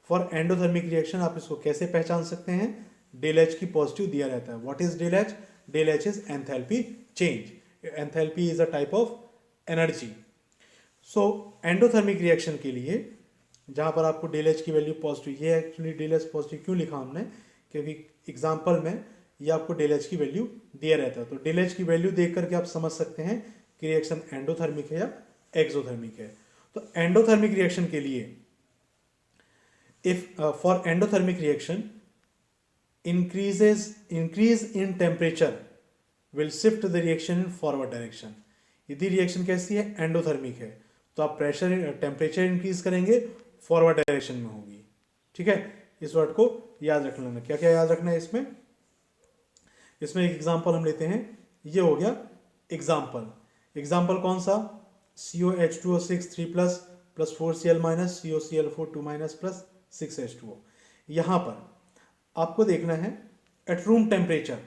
For endothermic reaction आप इसको कैसे पहचान सकते हैं, डेल एच की पॉजिटिव दिया रहता है। What is del H, del H is enthalpy change, enthalpy is a type of energy. So endothermic reaction के लिए जहां पर आपको डेल एच की वैल्यू पॉजिटिव, ये एक्चुअली डेल एच पॉजिटिव क्यों लिखा हमने, क्योंकि एग्जाम्पल में ये आपको डेल एच की वैल्यू दिया रहता है। तो डेल एच की वैल्यू देख करके आप समझ सकते हैं कि रिएक्शन एंडोथर्मिक है या एक्सोथर्मिक है। तो एंडोथर्मिक रिएक्शन के लिए if for endothermic reaction increase in temperature will shift the reaction in forward direction। यदि रिएक्शन कैसी है, एंडोथर्मिक है, तो आप प्रेशर टेम्परेचर इंक्रीज करेंगे फॉरवर्ड डायरेक्शन में होगी। ठीक है, इस वर्ड को याद रख लेना। क्या क्या याद रखना है इसमें, इसमें एक एग्जांपल हम लेते हैं, ये हो गया एग्जांपल कौन सा, COH2O6 3+ + 4Cl- COCl4 2- + 6H2O। यहाँ पर आपको देखना है at room temperature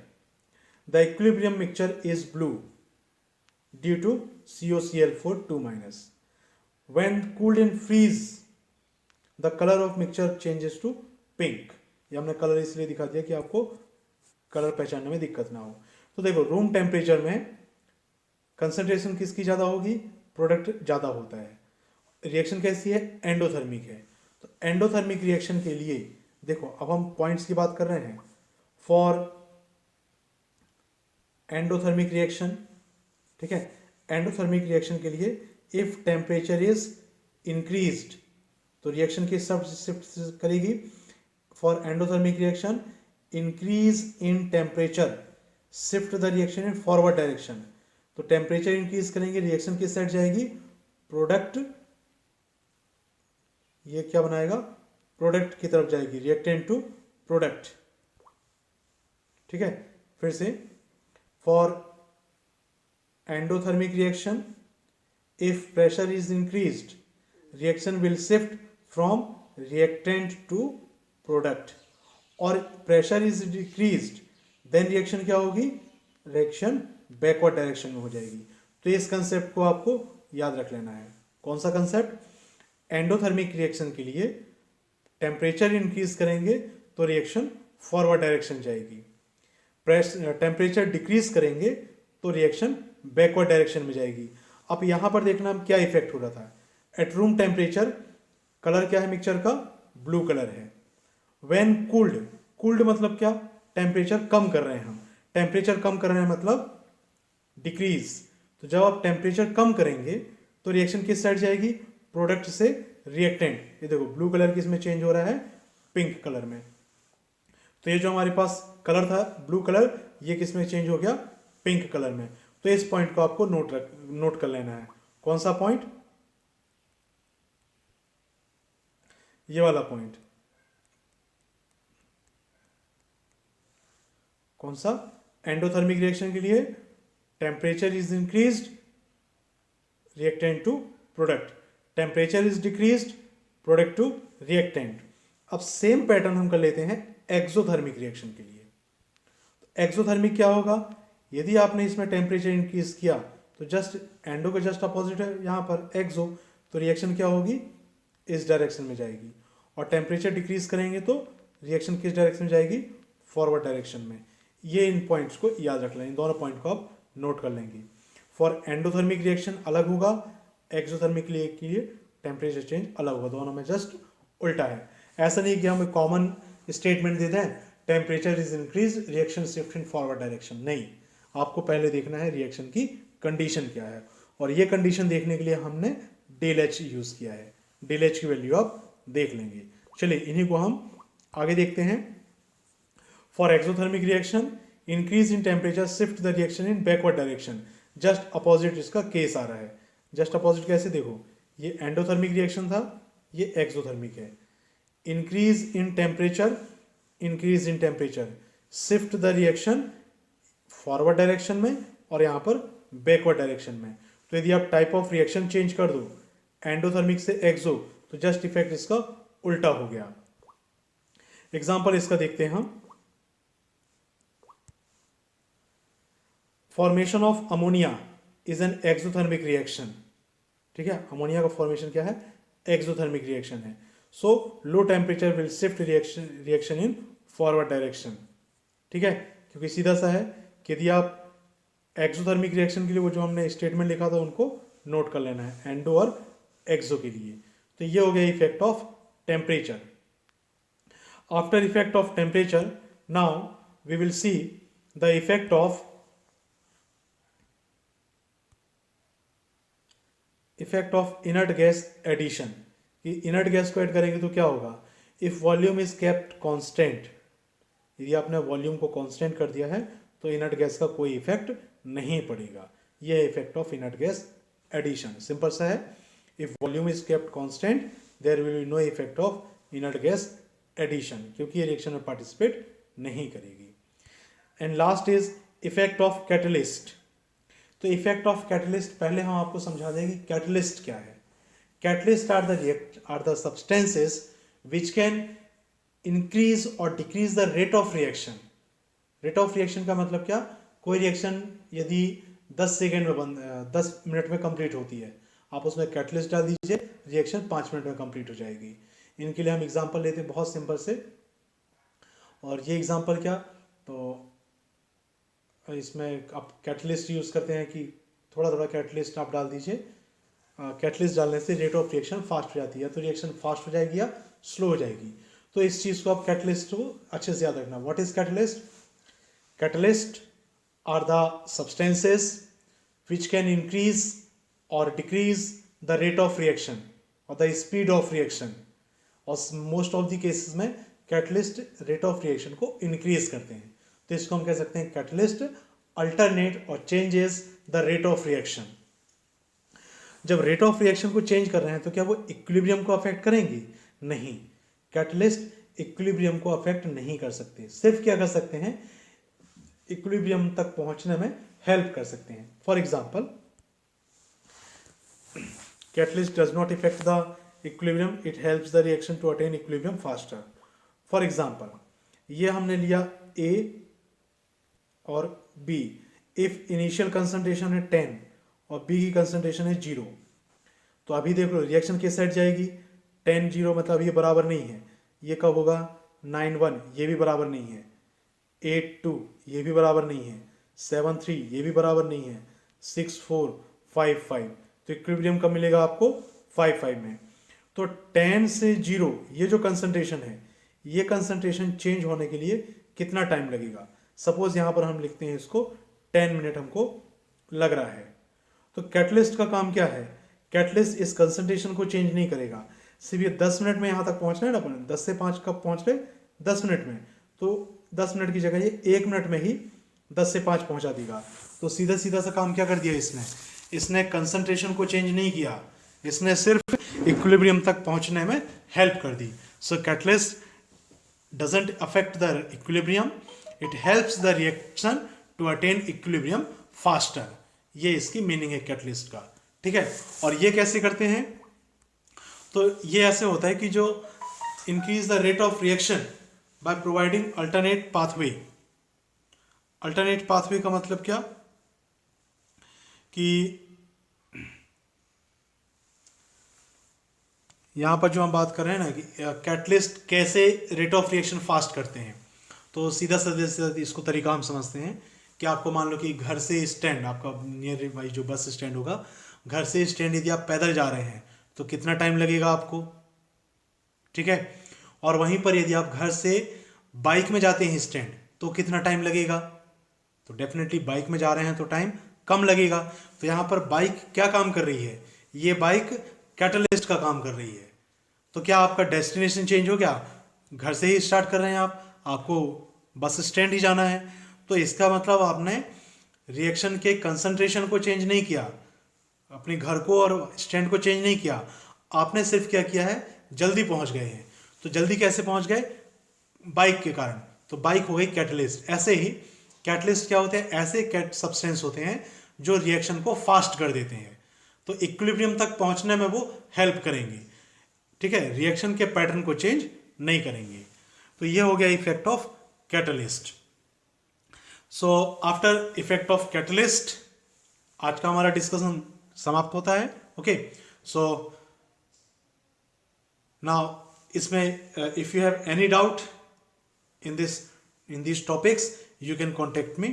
the equilibrium mixture is blue due to COCl4 2-। When cooled in freeze the colour of mixture changes to pink. ये हमने कलर इसलिए दिखा दिया कि आपको कलर पहचानने में दिक्कत ना हो। तो देखो रूम टेम्परेचर में कंसंट्रेशन किसकी ज़्यादा होगी, प्रोडक्ट ज़्यादा होता है। रिएक्शन कैसी है, एंडोथर्मिक है। तो एंडोथर्मिक रिएक्शन के लिए देखो, अब हम पॉइंट्स की बात कर रहे हैं। फॉर एंडोथर्मिक रिएक्शन, ठीक है, एंडोथर्मिक रिएक्शन के लिए इफ टेम्परेचर इज इंक्रीज्ड तो रिएक्शन किस सब शिफ्ट करेगी। For endothermic reaction increase in temperature shift the reaction in forward direction. तो टेम्परेचर इंक्रीज करेंगे, रिएक्शन किस साइड जाएगी, प्रोडक्ट, ये क्या बनाएगा, प्रोडक्ट की तरफ जाएगी, रिएक्टेंट टू प्रोडक्ट। ठीक है, फिर से for endothermic reaction if pressure is increased reaction will shift from reactant to product, और pressure is decreased then reaction क्या होगी, रिएक्शन बैकवर्ड डायरेक्शन में हो जाएगी। तो इस कंसेप्ट को आपको याद रख लेना है। कौन सा कंसेप्ट, एंडोथर्मिक रिएक्शन के लिए टेम्परेचर इंक्रीज करेंगे तो रिएक्शन फॉरवर्ड डायरेक्शन जाएगी, टेम्परेचर डिक्रीज करेंगे तो रिएक्शन बैकवर्ड डायरेक्शन में जाएगी। अब यहां पर देखना क्या इफेक्ट हो रहा था, एट रूम टेम्परेचर कलर क्या है मिक्सचर का, ब्लू कलर है। व्हेन कूल्ड मतलब क्या, टेम्परेचर कम कर रहे हैं हम, टेम्परेचर कम कर रहे हैं मतलब डिक्रीज। तो जब आप टेम्परेचर कम करेंगे तो रिएक्शन किस साइड जाएगी, प्रोडक्ट से रिएक्टेंट। ये देखो ब्लू कलर किस में चेंज हो रहा है, पिंक कलर में। तो ये जो हमारे पास कलर था ब्लू कलर, ये किस में चेंज हो गया, पिंक कलर में। तो इस पॉइंट को आपको नोट कर लेना है। कौन सा पॉइंट, ये वाला पॉइंट, कौन सा, एंडोथर्मिक रिएक्शन के लिए temperature is increased reactant to product, temperature is decreased product to reactant. अब सेम पैटर्न हम कर लेते हैं एक्सोथर्मिक रिएक्शन के लिए। एक्सोथर्मिक क्या होगा, यदि आपने इसमें टेम्परेचर इंक्रीज किया तो जस्ट एंडो के जस्ट अपोजिट है यहाँ पर एक्सो, तो रिएक्शन क्या होगी, इस डायरेक्शन में जाएगी। और टेम्परेचर डिक्रीज करेंगे तो रिएक्शन किस डायरेक्शन में जाएगी, फॉरवर्ड डायरेक्शन में। ये इन पॉइंट्स को याद रख लें, इन दोनों पॉइंट को आप नोट कर लेंगे। फॉर एंडोथर्मिक रिएक्शन अलग होगा, एक्सोथर्मिक के लिए टेम्परेचर चेंज अलग होगा, दोनों में जस्ट उल्टा है। ऐसा नहीं कि हम कॉमन स्टेटमेंट दे दें temperature is increase reaction shift in forward direction, नहीं, आपको पहले देखना है रिएक्शन की कंडीशन क्या है। और ये कंडीशन देखने के लिए हमने डेल एच यूज किया है, डेल एच की वैल्यू आप देख लेंगे। चलिए इन्हीं को हम आगे देखते हैं। For exothermic reaction increase in temperature shift the reaction in backward direction, just opposite इसका केस आ रहा है। जस्ट अपोजिट कैसे, देखो ये एंडोथर्मिक रिएक्शन था, ये एक्सोथर्मिक है। Increase in temperature, increase in temperature shift the reaction forward direction में और यहाँ पर बैकवर्ड डायरेक्शन में। तो यदि आप टाइप ऑफ रिएक्शन चेंज कर दो एंडोथर्मिक से एक्सो, तो जस्ट इफेक्ट इसका उल्टा हो गया। एग्जाम्पल इसका देखते हैं हम। Formation of ammonia is an exothermic reaction, ठीक है, अमोनिया का फॉर्मेशन क्या है, एक्सोथर्मिक रिएक्शन है। So low temperature will shift reaction in forward direction, ठीक है, क्योंकि सीधा सा है कि यदि आप एक्सोथर्मिक रिएक्शन के लिए वो जो हमने स्टेटमेंट लिखा था उनको नोट कर लेना है एंडो और एक्सो के लिए। तो ये हो गया effect of temperature. After effect of temperature now we will see the effect of inert gas addition. कि इनर्ट गैस को ऐड करेंगे तो क्या होगा, if volume is kept constant, यदि आपने वॉल्यूम को कांस्टेंट कर दिया है तो इनर्ट गैस का कोई इफेक्ट नहीं पड़ेगा। यह है effect of inert gas addition, simple सा है। If volume is kept constant there will be no effect of inert gas addition, क्योंकि ये रिएक्शन में पार्टिसिपेट नहीं करेगी। And last is effect of catalyst. तो इफेक्ट ऑफ कैटलिस्ट पहले हम आपको समझा दें कि कैटलिस्ट क्या है। Catalyst are the substances which can increase और decrease the rate of reaction. Rate of reaction का मतलब क्या, कोई रिएक्शन यदि 10 सेकेंड में 10 मिनट में कंप्लीट होती है, आप उसमें कैटलिस्ट डाल दीजिए, रिएक्शन 5 मिनट में कंप्लीट हो जाएगी। इनके लिए हम एग्जांपल लेते हैं बहुत सिंपल से। और ये एग्जांपल क्या, तो इसमें आप कैटलिस्ट यूज़ करते हैं कि थोड़ा थोड़ा कैटलिस्ट आप डाल दीजिए। कैटलिस्ट डालने से रेट ऑफ रिएक्शन फास्ट हो जाती है, तो रिएक्शन फास्ट हो जाएगी या स्लो हो जाएगी। तो इस चीज़ को आप कैटलिस्ट को अच्छे से याद रखना। What is catalyst? Catalyst are the substances which can increase और decrease the rate of reaction और द स्पीड ऑफ रिएक्शन। और मोस्ट ऑफ द केसेस में कैटलिस्ट रेट ऑफ रिएक्शन को इंक्रीज करते हैं, तो इसको हम कह सकते हैं कैटलिस्ट अल्टरनेट और changes the rate of reaction. जब रेट ऑफ रिएक्शन को चेंज कर रहे हैं तो क्या वो इक्विलिब्रियम को अफेक्ट करेंगे? नहीं, कैटलिस्ट इक्विलिब्रियम को अफेक्ट नहीं कर सकते। सिर्फ क्या कर सकते हैं, इक्विलिब्रियम तक पहुंचने में हेल्प कर सकते हैं। For example, catalyst does not effect the equilibrium, it helps the reaction to attain equilibrium faster. For example, ये हमने लिया A और B। इफ इनिशियल कंसंट्रेशन है 10 और B की कंसंट्रेशन है 0, तो अभी देख लो रिएक्शन किस साइड जाएगी, 10 0 मतलब ये बराबर नहीं है। ये कब होगा, 9 1 ये भी बराबर नहीं है, 8 2 ये भी बराबर नहीं है, 7 3 ये भी बराबर नहीं है, 6 4 5 5। तो इक्विलिब्रियम कब मिलेगा आपको, 5 5 में। तो 10 से 0 ये जो कंसंट्रेशन है, ये कंसंट्रेशन चेंज होने के लिए कितना टाइम लगेगा। सपोज यहाँ पर हम लिखते हैं इसको 10 मिनट हमको लग रहा है। तो कैटलिस्ट का काम क्या है, कैटलिस्ट इस कंसंट्रेशन को चेंज नहीं करेगा, सिर्फ ये 10 मिनट में यहाँ तक पहुँचना है ना अपन, 10 से 5 कब पहुँच रहे, 10 मिनट में। तो 10 मिनट की जगह ये 1 मिनट में ही 10 से 5 पहुँचा देगा। तो सीधा सीधा सा काम क्या कर दिया इसने कंसंट्रेशन को चेंज नहीं किया, इसने सिर्फ इक्विलिब्रियम तक पहुँचने में हेल्प कर दी। सो catalyst doesn't affect the equilibrium, it helps the reaction to attain equilibrium faster। ये इसकी मीनिंग है कैटलिस्ट का, ठीक है। और ये कैसे करते हैं, तो ये ऐसे होता है कि जो increase the rate of reaction by providing alternate pathway. alternate pathway का मतलब क्या कि यहाँ पर जो हम बात कर रहे हैं ना कि कैटलिस्ट कैसे रेट ऑफ रिएक्शन फास्ट करते हैं, तो सीधा सीधा इसको तरीका हम समझते हैं कि आपको मान लो कि घर से स्टैंड, आपका नियर बाई जो बस स्टैंड होगा, घर से स्टैंड यदि आप पैदल जा रहे हैं तो कितना टाइम लगेगा आपको, ठीक है। और वहीं पर यदि आप घर से बाइक में जाते हैं स्टैंड तो कितना टाइम लगेगा, तो डेफिनेटली बाइक में जा रहे हैं तो टाइम कम लगेगा। तो यहाँ पर बाइक क्या काम कर रही है, ये बाइक कैटलिस्ट का काम कर रही है। तो क्या आपका डेस्टिनेशन चेंज हो गया, घर से ही स्टार्ट कर रहे हैं आपको बस स्टैंड ही जाना है, तो इसका मतलब आपने रिएक्शन के कंसंट्रेशन को चेंज नहीं किया, अपने घर को और स्टैंड को चेंज नहीं किया, आपने सिर्फ क्या किया है, जल्दी पहुंच गए हैं। तो जल्दी कैसे पहुंच गए, बाइक के कारण, तो बाइक हो गई कैटलिस्ट। ऐसे ही कैटलिस्ट क्या होते हैं, ऐसे सब्सटेंस होते हैं जो रिएक्शन को फास्ट कर देते हैं, तो इक्विलिब्रियम तक पहुंचने में वो हेल्प करेंगे, ठीक है, रिएक्शन के पैटर्न को चेंज नहीं करेंगे। तो ये हो गया effect of catalyst. So after effect of catalyst आज का हमारा डिस्कशन समाप्त होता है। ओके, सो नाउ इसमें if you have any doubt in these topics, you can contact me.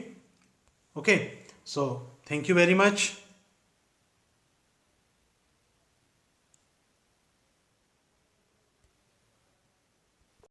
Okay, so thank you very much.